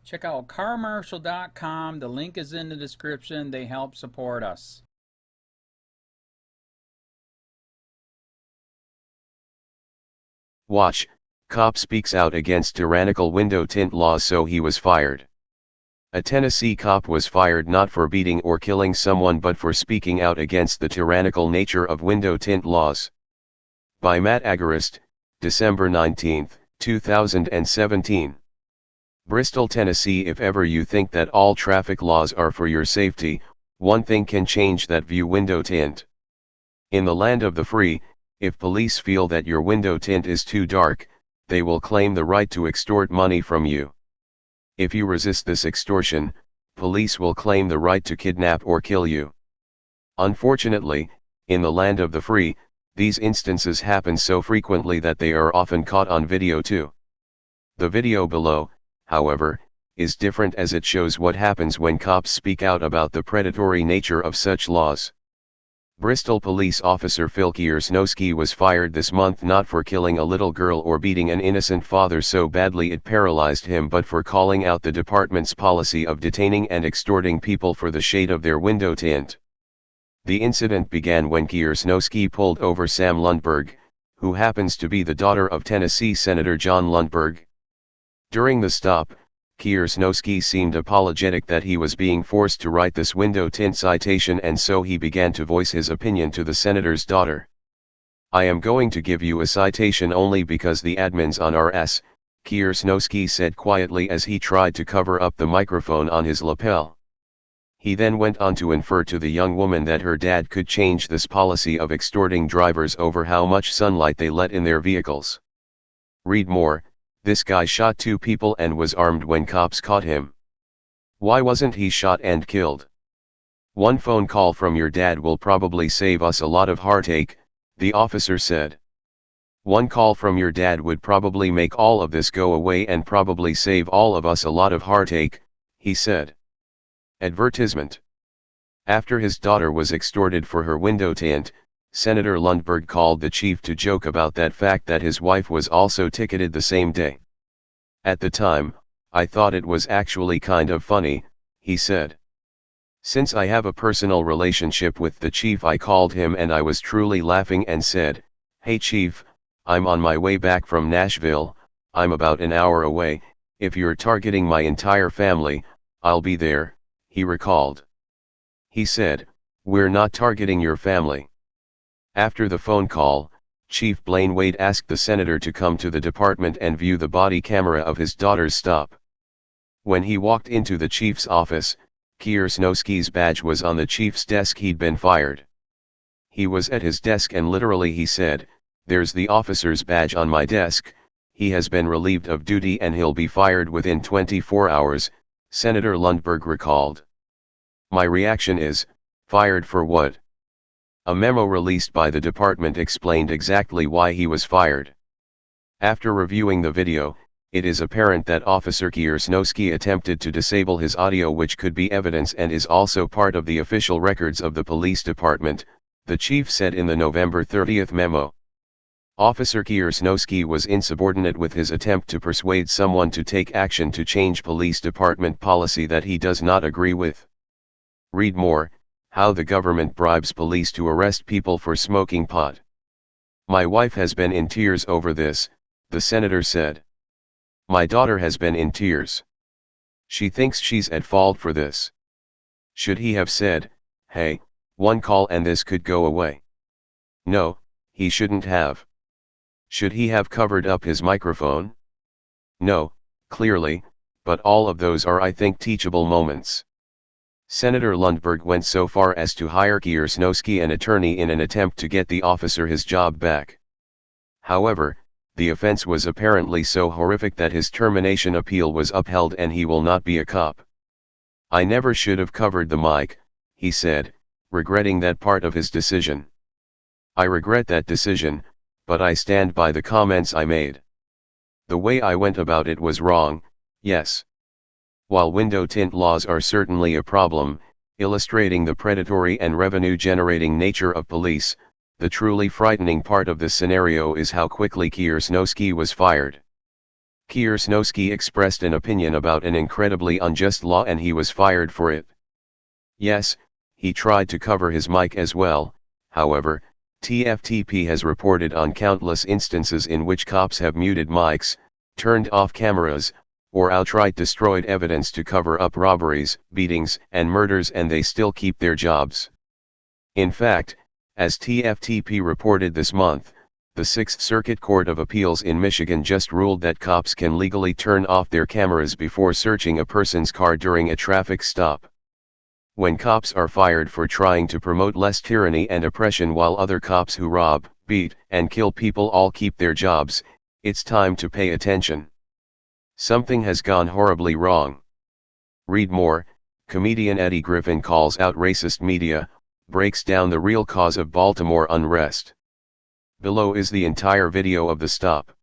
Check out carmarshal.com. The link is in the description. They help support us. Watch, cop speaks out against tyrannical window tint laws, so he was fired. A Tennessee cop was fired not for beating or killing someone but for speaking out against the tyrannical nature of window tint laws. By Matt Agarist, December 19, 2017. Bristol, Tennessee. If ever you think that all traffic laws are for your safety, one thing can change that view: window tint. In the land of the free, if police feel that your window tint is too dark, they will claim the right to extort money from you. If you resist this extortion, police will claim the right to kidnap or kill you. Unfortunately, in the land of the free, these instances happen so frequently that they are often caught on video too. The video below, however, is different as it shows what happens when cops speak out about the predatory nature of such laws. Bristol police officer Phil Kiersnowski was fired this month not for killing a little girl or beating an innocent father so badly it paralyzed him, but for calling out the department's policy of detaining and extorting people for the shade of their window tint. The incident began when Kiersnowski pulled over Sam Lundberg, who happens to be the daughter of Tennessee Senator John Lundberg. During the stop, Kiersnowski seemed apologetic that he was being forced to write this window tint citation, and so he began to voice his opinion to the senator's daughter. "I am going to give you a citation only because the admin's on our ass," Kiersnowski said quietly as he tried to cover up the microphone on his lapel. He then went on to infer to the young woman that her dad could change this policy of extorting drivers over how much sunlight they let in their vehicles. Read more. This guy shot 2 people and was armed when cops caught him. Why wasn't he shot and killed? "One phone call from your dad will probably save us a lot of heartache," the officer said. "One call from your dad would probably make all of this go away and probably save all of us a lot of heartache," he said. Advertisement. After his daughter was extorted for her window tint, Senator Lundberg called the chief to joke about that fact that his wife was also ticketed the same day. "At the time, I thought it was actually kind of funny," he said. "Since I have a personal relationship with the chief, I called him and I was truly laughing and said, 'Hey chief, I'm on my way back from Nashville, I'm about an hour away, if you're targeting my entire family, I'll be there,'" he recalled. He said, "We're not targeting your family." After the phone call, Chief Blaine Wade asked the senator to come to the department and view the body camera of his daughter's stop. When he walked into the chief's office, Kiersnowski's badge was on the chief's desk. He'd been fired. He was at his desk and literally he said, "There's the officer's badge on my desk, he has been relieved of duty and he'll be fired within 24 hours, Senator Lundberg recalled. "My reaction is, fired for what?" A memo released by the department explained exactly why he was fired. After reviewing the video, it is apparent that Officer Kiersnowski attempted to disable his audio, which could be evidence and is also part of the official records of the police department, the chief said in the November 30 memo. Officer Kiersnowski was insubordinate with his attempt to persuade someone to take action to change police department policy that he does not agree with. Read more. How the government bribes police to arrest people for smoking pot. "My wife has been in tears over this," the senator said. "My daughter has been in tears. She thinks she's at fault for this. Should he have said, 'Hey, one call and this could go away'? No, he shouldn't have. Should he have covered up his microphone? No, clearly, but all of those are, I think, teachable moments." Senator Lundberg went so far as to hire Kiersnowski an attorney in an attempt to get the officer his job back. However, the offense was apparently so horrific that his termination appeal was upheld and he will not be a cop. "I never should have covered the mic," he said, regretting that part of his decision. "I regret that decision, but I stand by the comments I made. The way I went about it was wrong, yes." While window tint laws are certainly a problem, illustrating the predatory and revenue-generating nature of police, the truly frightening part of this scenario is how quickly Kiersnowski was fired. Kiersnowski expressed an opinion about an incredibly unjust law and he was fired for it. Yes, he tried to cover his mic as well. However, TFTP has reported on countless instances in which cops have muted mics, turned off cameras, or outright destroyed evidence to cover up robberies, beatings, and murders, and they still keep their jobs. In fact, as TFTP reported this month, the 6th Circuit Court of Appeals in Michigan just ruled that cops can legally turn off their cameras before searching a person's car during a traffic stop. When cops are fired for trying to promote less tyranny and oppression while other cops who rob, beat, and kill people all keep their jobs, it's time to pay attention. Something has gone horribly wrong. Read more. Comedian Eddie Griffin calls out racist media, breaks down the real cause of Baltimore unrest. Below is the entire video of the stop.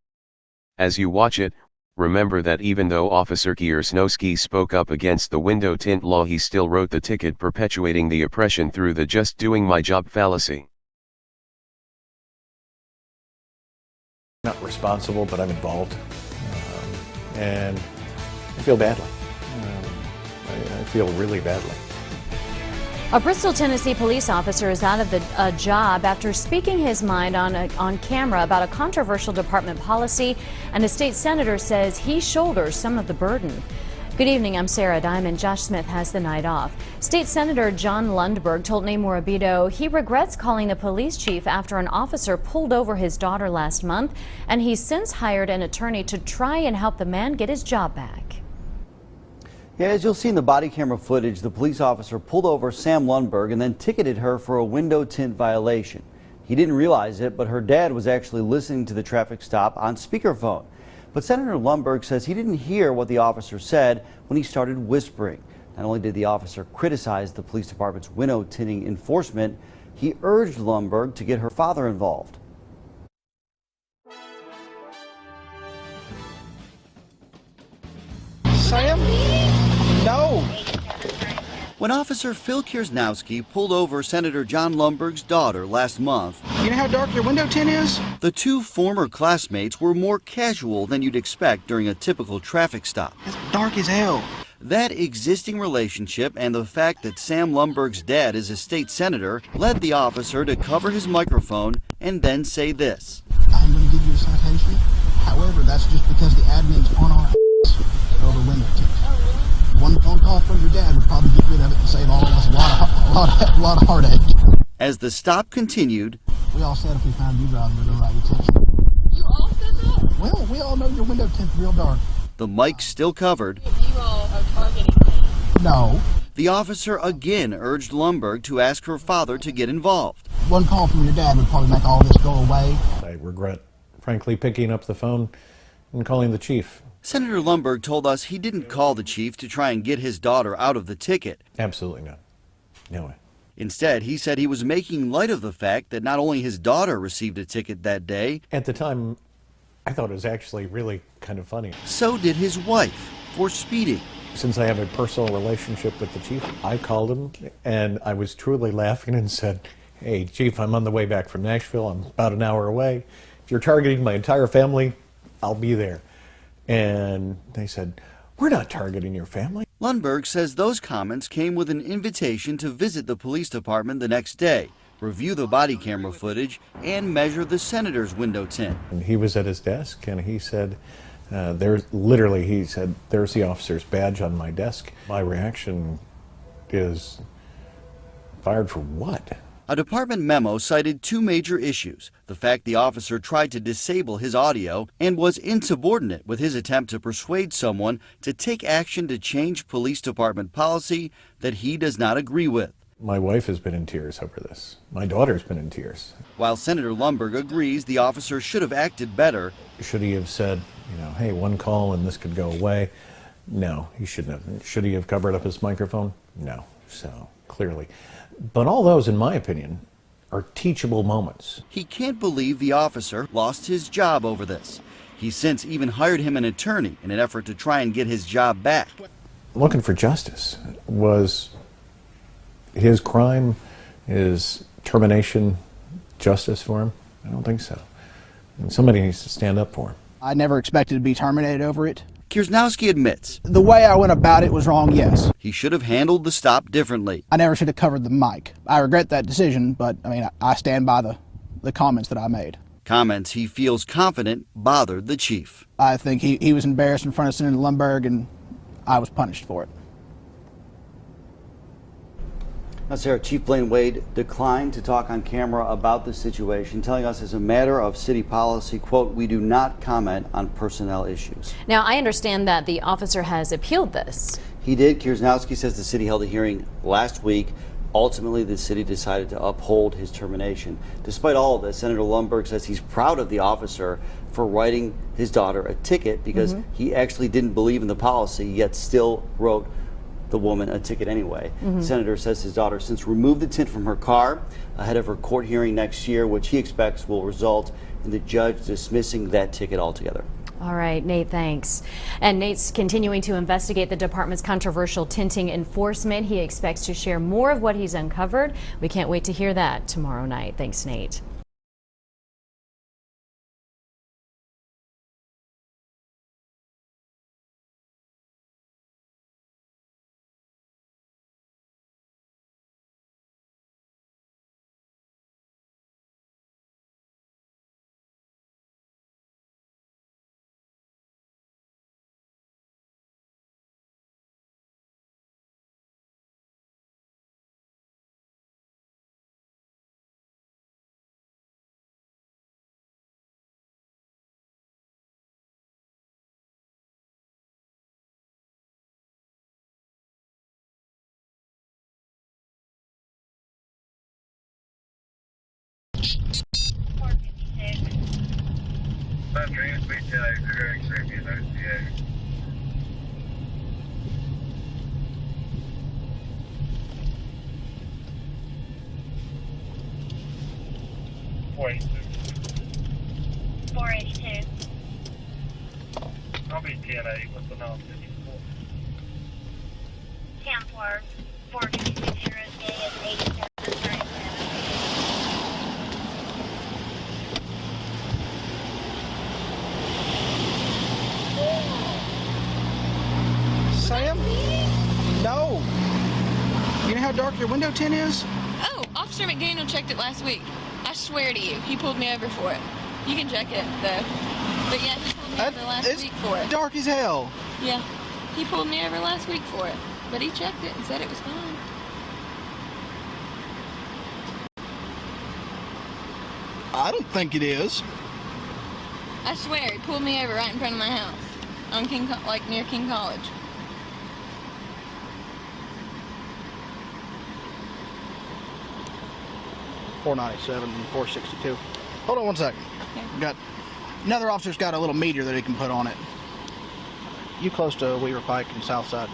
As you watch it, remember that even though Officer Kiersnowski spoke up against the window tint law, he still wrote the ticket perpetuating the oppression through the just doing my job fallacy. Not responsible, but I'm involved, and I feel badly. I feel really badly. A Bristol, Tennessee police officer is out of a job after speaking his mind on camera about a controversial department policy, and a state senator says he shoulders some of the burden. Good evening, I'm Sarah Diamond. Josh Smith has the night off. State Senator John Lundberg told Namor Abito he regrets calling the police chief after an officer pulled over his daughter last month, and he's since hired an attorney to try and help the man get his job back. Yeah, as you'll see in the body camera footage, the police officer pulled over Sam Lundberg and then ticketed her for a window tint violation. He didn't realize it, but her dad was actually listening to the traffic stop on speakerphone. But Senator Lundberg says he didn't hear what the officer said when he started whispering. Not only did the officer criticize the police department's window tinting enforcement, he urged Lundberg to get her father involved. Sam? No. When Officer Phil Kiersnowski pulled over Senator John Lundberg's daughter last month, You know how dark your window tint is? the two former classmates were more casual than you'd expect during a typical traffic stop. It's dark as hell. That existing relationship and the fact that Sam Lundberg's dad is a state senator led the officer to cover his microphone and then say this. I'm going to give you a citation. However, that's just because the admin's on our over window tint. One phone call from your dad would probably get rid of it and save all of us a lot of heartache. As the stop continued, We all said if we found you driving, we'd write your ticket. You all said that? Well, we all know your window tint's real dark. the mic still covered. You all are targeting me. No. The officer again urged Lundberg to ask her father to get involved. One call from your dad would probably make all this go away. I regret, frankly, picking up the phone and calling the chief. Senator Lundberg told us he didn't call the chief to try and get his daughter out of the ticket. Absolutely not. No way. Instead, he said he was making light of the fact that not only his daughter received a ticket that day, At the time, I thought it was actually really kind of funny. so did his wife for speeding. Since I have a personal relationship with the chief, I called him and I was truly laughing and said, "Hey, chief, I'm on the way back from Nashville. I'm about an hour away. If you're targeting my entire family, I'll be there." And they said, "We're not targeting your family." Lundberg says those comments came with an invitation to visit the police department the next day, review the body camera footage, and measure the senator's window tint. And he was at his desk and he said, he said, "There's the officer's badge on my desk." My reaction is, fired for what? A department memo cited two major issues: the fact the officer tried to disable his audio and was insubordinate with his attempt to persuade someone to take action to change police department policy that he does not agree with. My wife has been in tears over this. My daughter's been in tears. While Senator Lundberg agrees the officer should have acted better, Should he have said, hey, one call and this could go away? No, he shouldn't have. Should he have covered up his microphone? No, so clearly. But all those, in my opinion, are teachable moments. he can't believe the officer lost his job over this. He's since even hired him an attorney in an effort to try and get his job back. Looking for justice. Was his crime, his termination, justice for him? I don't think so. And somebody needs to stand up for him. I never expected to be terminated over it. Kiersnowski admits The way I went about it was wrong, yes. he should have handled the stop differently. I never should have covered the mic. I regret that decision, but I mean, I stand by the comments that I made. Comments he feels confident bothered the chief. I think he was embarrassed in front of Senator Lundberg, and I was punished for it. Now, Sarah, Chief Blaine Wade declined to talk on camera about the situation, telling us as a matter of city policy, quote, "We do not comment on personnel issues." Now, I understand that the officer has appealed this. He did. Kiersnowski says the city held a hearing last week. Ultimately, the city decided to uphold his termination. Despite all of this, Senator Lundberg says he's proud of the officer for writing his daughter a ticket because he actually didn't believe in the policy, yet still wrote the woman a ticket anyway. The senator says his daughter since removed the tint from her car ahead of her court hearing next year, which he expects will result in the judge dismissing that ticket altogether. All right, Nate, thanks. And Nate's continuing to investigate the department's controversial tinting enforcement. He expects to share more of what he's uncovered. We can't wait to hear that tomorrow night. Thanks, Nate. I'll be 10-8 with the non-54. Templar 456 Day is 8737. Sam? No. You know how dark your window tint is? Oh, Officer McDaniel checked it last week. I swear to you, he pulled me over for it. You can check it, though. But yeah, he pulled me over last week for it. Dark as hell. Yeah, he pulled me over last week for it. But he checked it and said it was fine. I don't think it is. I swear, he pulled me over right in front of my house. On near King College. .497 and 462. Hold on one second. Okay. Got another officer's got a little meter that he can put on it. You close to Weaver Pike and South Side.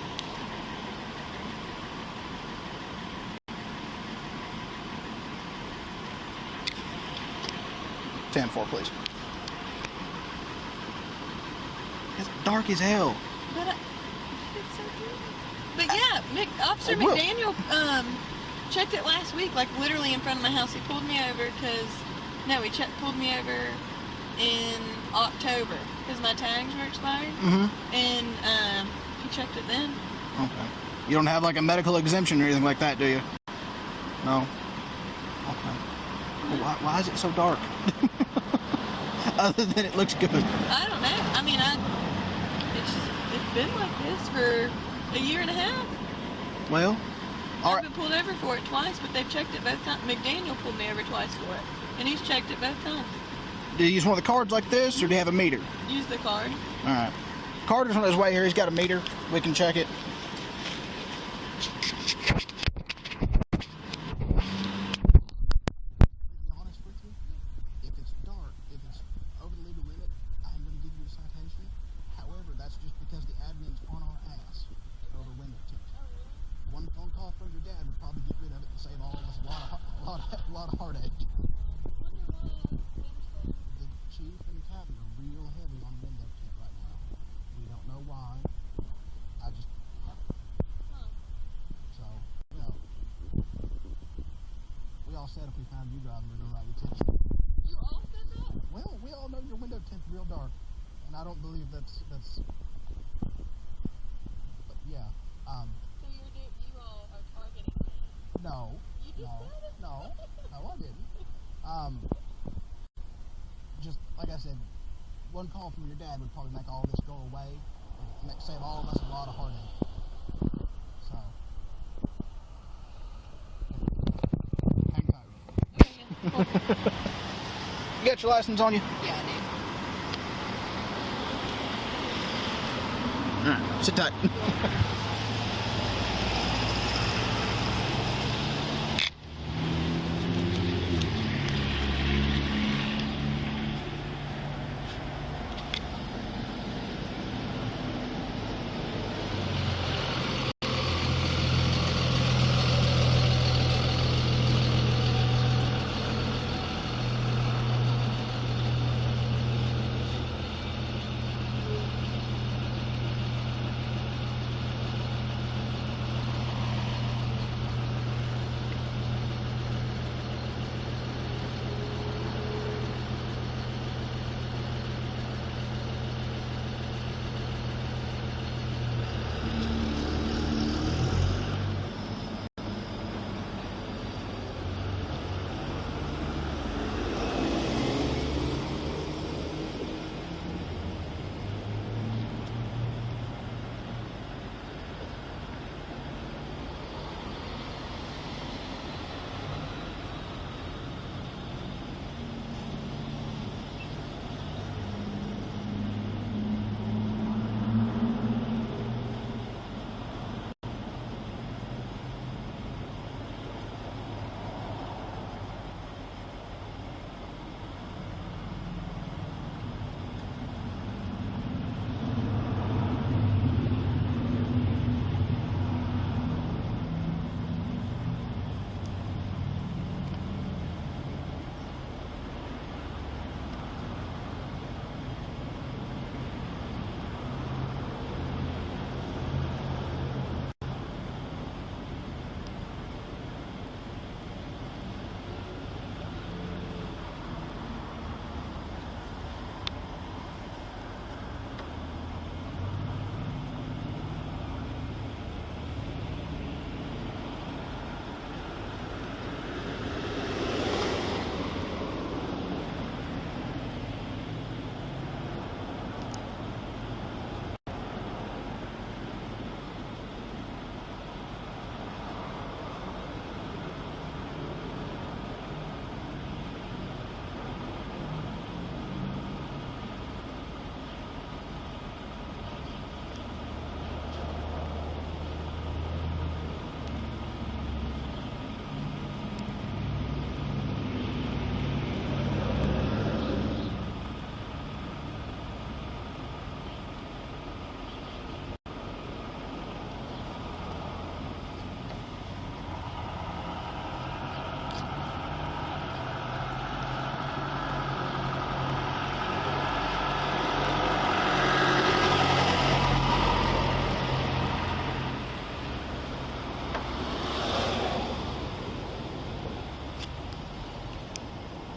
.10-4, please. It's dark as hell. But yeah, Officer McDaniel checked it last week, like literally in front of my house. He pulled me over because, pulled me over in October because my tags were expired. And he checked it then. Okay. You don't have like a medical exemption or anything like that, do you? No? Okay. Well, why is it so dark? Other than it looks good. I don't know. I mean, it's been like this for a year and a half. Well, all I've right. been pulled over for it twice, but they've checked it both times. McDaniel pulled me over twice for it, and he's checked it both times. Do you use one of the cards like this, or do you have a meter? Use the card. All right. Carter's on his way here. He's got a meter. We can check it. Said if we found you driving, we're gonna write you a ticket. You all said that? Well, we all know your window tint's real dark. I And I don't believe that's. But yeah. So you all are targeting me? No. You just said it? No, I didn't. Just like I said, one call from your dad would probably make all this go away. It'd save all of us a lot of heartache. So. Hang tight. Okay. You got your license on you? Yeah, I do. Alright, sit tight.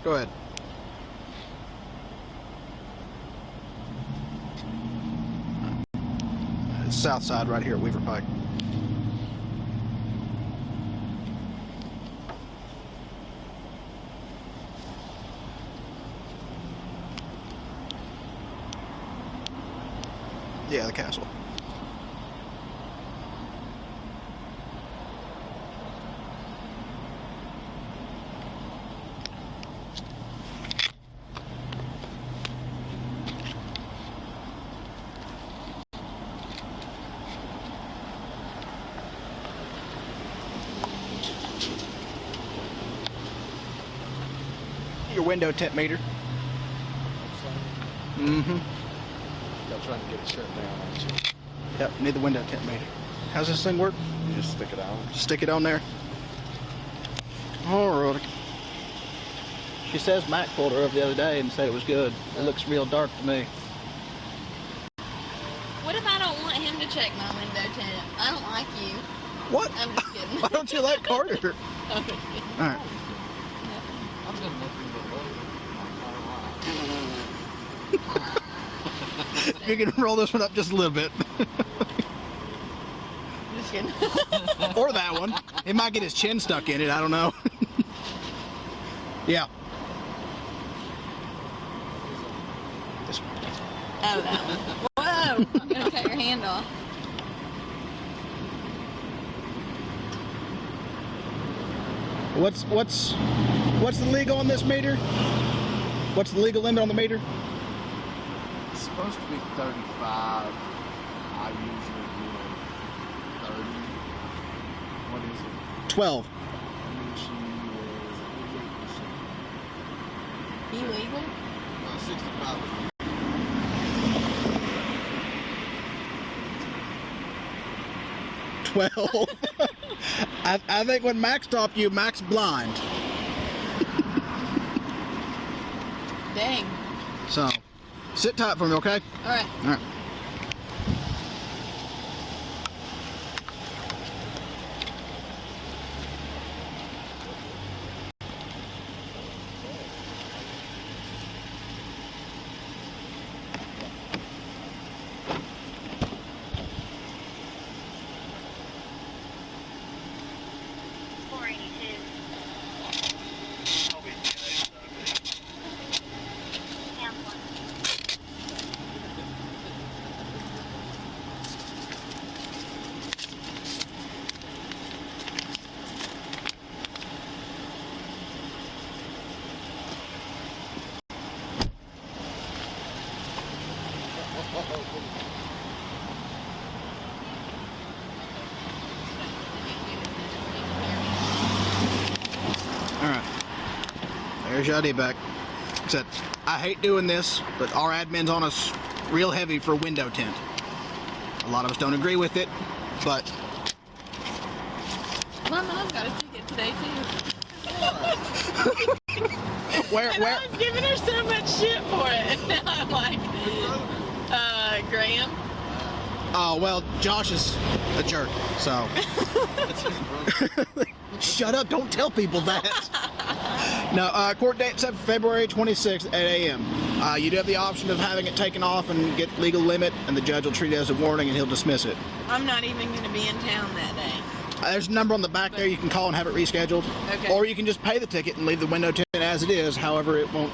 Go ahead. It's south side right here at Weaver Pike. Yeah, the castle. Your window tint meter. Mm-hmm. Y'all trying to get it shut down, aren't you? Yep, need the window tint meter. How's this thing work? You just stick it on. Just stick it on there. Alrighty. She says Mac pulled her over the other day and said it was good. It looks real dark to me. What if I don't want him to check my window tint? I don't like you. What? I'm just kidding. Why don't you like Carter? I'm just kidding. Alright. I'm just looking at If you can roll this one up just a little bit. Just kidding. Or that one. He might get his chin stuck in it, I don't know. Yeah. This one. Oh, that one. Whoa! I'm gonna cut your hand off. What's the legal on this meter? What's the legal limit on the meter? It's supposed to be 35. I usually do 30. What is it? 12. Illegal? No, 65 is legal. 12. I think when Max stopped you, Max blind. Dang. So, sit tight for me, okay? All right. All right. I'll be TNA. Alright. There's your ID back. Except, I hate doing this, but our admin's on us real heavy for window tint. A lot of us don't agree with it, but... My mom got a ticket today, too. where? I was giving her so much shit for it, and now I'm like, Graham. Oh, well, Josh is a jerk, so... Shut up, don't tell people that. No, court date set for February 26th at 8 a.m. You do have the option of having it taken off and get legal limit, and the judge will treat it as a warning and he'll dismiss it. I'm not even going to be in town that day. There's a number on the back there you can call and have it rescheduled. Okay. Or you can just pay the ticket and leave the window tint as it is. However, it won't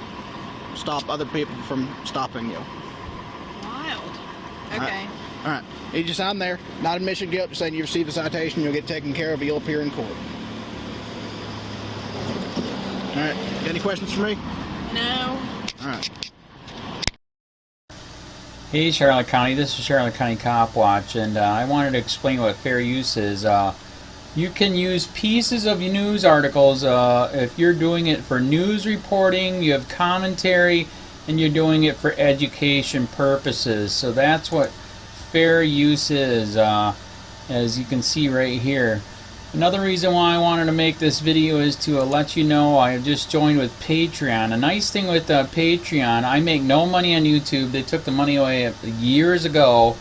stop other people from stopping you. Wild. Okay. All right. You just sign there. Not admission guilt. Just saying you received a citation. You'll get taken care of. You'll appear in court. All right. Got any questions for me? No. All right. Hey Charlotte County, this is Charlotte County Cop Watch, and I wanted to explain what fair use is. You can use pieces of news articles if you're doing it for news reporting, you have commentary, and you're doing it for education purposes. So that's what fair use is, as you can see right here. Another reason why I wanted to make this video is to let you know I have just joined with Patreon. A nice thing with Patreon, I make no money on YouTube. They took the money away years ago,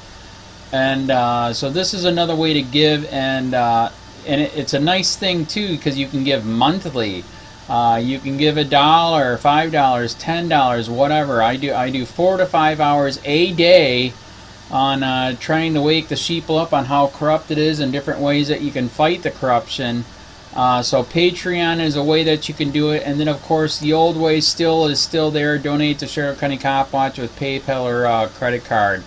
and so this is another way to give, and it's a nice thing too because you can give monthly. You can give $1, $5, $10, whatever. I do 4 to 5 hours a day on trying to wake the sheeple up on how corrupt it is and different ways that you can fight the corruption. So Patreon is a way that you can do it, and then of course the old way is still there. Donate to Charlotte County Cop Watch with PayPal or credit card.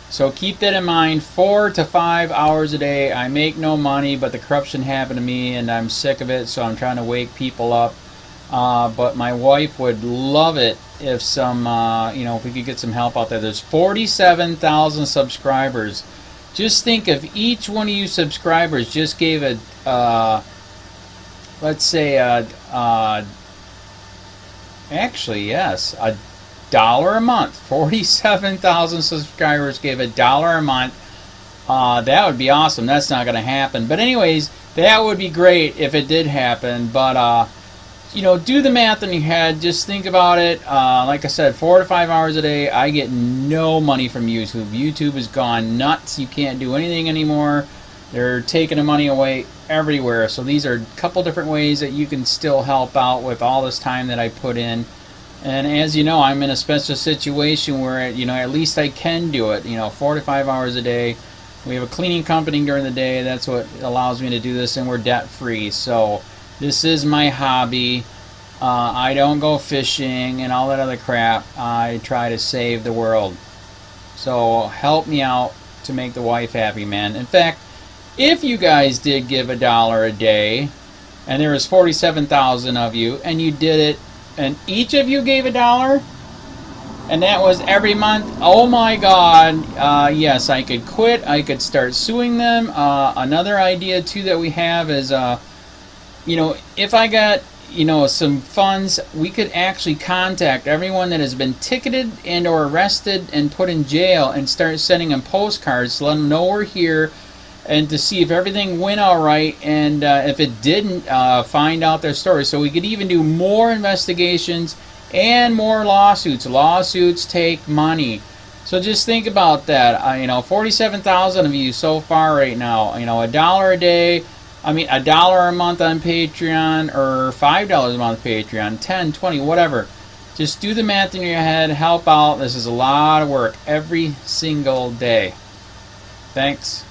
So keep that in mind. 4 to 5 hours a day. I make no money, but the corruption happened to me and I'm sick of it, so I'm trying to wake people up. But my wife would love it if if we could get some help out there. There's 47,000 subscribers. Just think if each one of you subscribers just gave a, let's say, actually, yes, $1 a month. 47,000 subscribers gave $1 a month. That would be awesome. That's not going to happen. But anyways, that would be great if it did happen. But, do the math in your head. Just think about it. Like I said, 4 to 5 hours a day. I get no money from YouTube. YouTube has gone nuts. You can't do anything anymore. They're taking the money away everywhere. So these are a couple different ways that you can still help out with all this time that I put in. And as you know, I'm in a special situation where, you know, at least I can do it, you know, 4 to 5 hours a day. We have a cleaning company during the day. That's what allows me to do this, and we're debt free. So this is my hobby. I don't go fishing and all that other crap. I try to save the world. So help me out to make the wife happy, man. In fact, if you guys did give $1 a day, and there was 47,000 of you, and you did it, and each of you gave $1, and that was every month, oh my God, yes, I could quit. I could start suing them. Another idea too that we have is, you know, if I got, you know, some funds, we could actually contact everyone that has been ticketed and or arrested and put in jail and start sending them postcards to let them know we're here, and to see if everything went all right, and if it didn't, find out their story. So we could even do more investigations and more lawsuits. Lawsuits take money. So just think about that. You know, 47,000 of you so far right now. You know, $1 a day. I mean, $1 a month on Patreon, or $5 a month Patreon, 10, 20, whatever. Just do the math in your head. Help out. This is a lot of work every single day. Thanks.